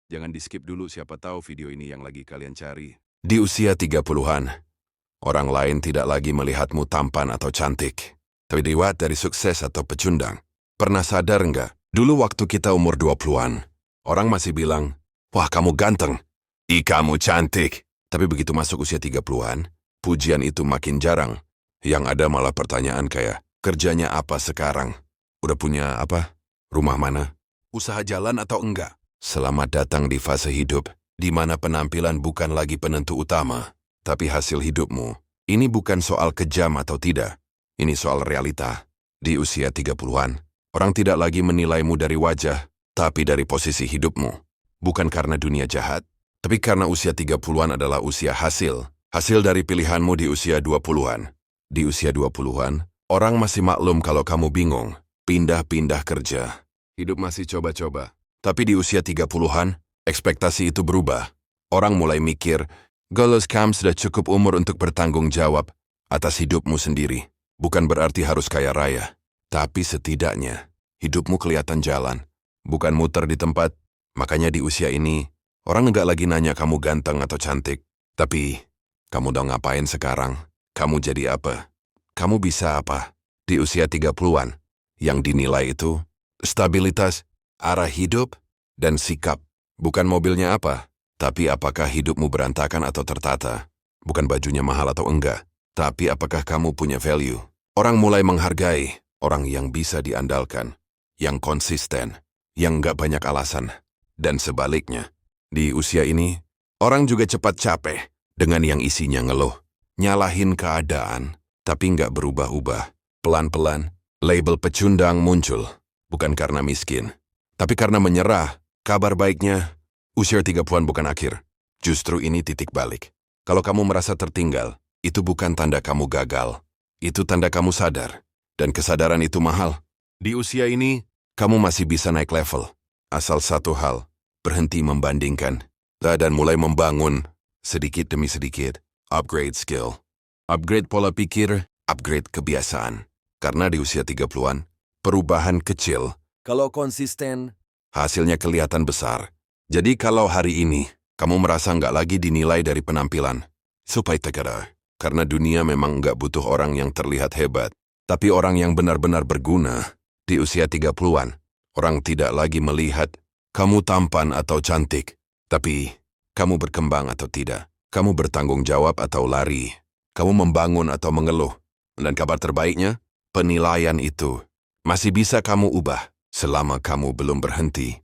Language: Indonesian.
Jangan di-skip dulu, siapa tahu video ini yang lagi kalian cari. Di usia 30-an, orang lain tidak lagi melihatmu tampan atau cantik, tapi dilihat dari sukses atau pecundang. Pernah sadar nggak? Dulu waktu kita umur 20-an, orang masih bilang, "Wah, kamu ganteng. Ih, kamu cantik." Tapi begitu masuk usia 30-an, pujian itu makin jarang. Yang ada malah pertanyaan kayak, kerjanya apa sekarang? Udah punya apa? Rumah mana? Usaha jalan atau enggak? Selamat datang di fase hidup, di mana penampilan bukan lagi penentu utama, tapi hasil hidupmu. Ini bukan soal kejam atau tidak, ini soal realita. Di usia 30-an, orang tidak lagi menilaimu dari wajah, tapi dari posisi hidupmu. Bukan karena dunia jahat, tapi karena usia 30-an adalah usia hasil. Hasil dari pilihanmu di usia 20-an. Di usia 20-an, orang masih maklum kalau kamu bingung, pindah-pindah kerja. Hidup masih coba-coba. Tapi di usia 30-an, ekspektasi itu berubah. Orang mulai mikir, kamu sudah cukup umur untuk bertanggung jawab atas hidupmu sendiri. Bukan berarti harus kaya raya, tapi setidaknya hidupmu kelihatan jalan, bukan muter di tempat. Makanya di usia ini, orang nggak lagi nanya kamu ganteng atau cantik. Tapi, kamu udah ngapain sekarang? Kamu jadi apa? Kamu bisa apa? Di usia 30-an, yang dinilai itu stabilitas, arah hidup, dan sikap. Bukan mobilnya apa, tapi apakah hidupmu berantakan atau tertata. Bukan bajunya mahal atau enggak, tapi apakah kamu punya value. Orang mulai menghargai orang yang bisa diandalkan, yang konsisten, yang nggak banyak alasan. Dan sebaliknya, di usia ini, orang juga cepat capek dengan yang isinya ngeluh. Nyalahin keadaan, tapi nggak berubah-ubah. Pelan-pelan, label pecundang muncul. Bukan karena miskin, tapi karena menyerah. Kabar baiknya, usia 30-an bukan akhir. Justru ini titik balik. Kalau kamu merasa tertinggal, itu bukan tanda kamu gagal. Itu tanda kamu sadar. Dan kesadaran itu mahal. Di usia ini, kamu masih bisa naik level. Asal satu hal, berhenti membandingkan. Dan mulai membangun, sedikit demi sedikit, upgrade skill. Upgrade pola pikir, upgrade kebiasaan. Karena di usia 30-an, perubahan kecil, kalau konsisten, hasilnya kelihatan besar. Jadi kalau hari ini, kamu merasa nggak lagi dinilai dari penampilan, supaya tegara. Karena dunia memang nggak butuh orang yang terlihat hebat, tapi orang yang benar-benar berguna. Di usia 30-an, orang tidak lagi melihat kamu tampan atau cantik, tapi kamu berkembang atau tidak. Kamu bertanggung jawab atau lari. Kamu membangun atau mengeluh. Dan kabar terbaiknya, penilaian itu masih bisa kamu ubah selama kamu belum berhenti.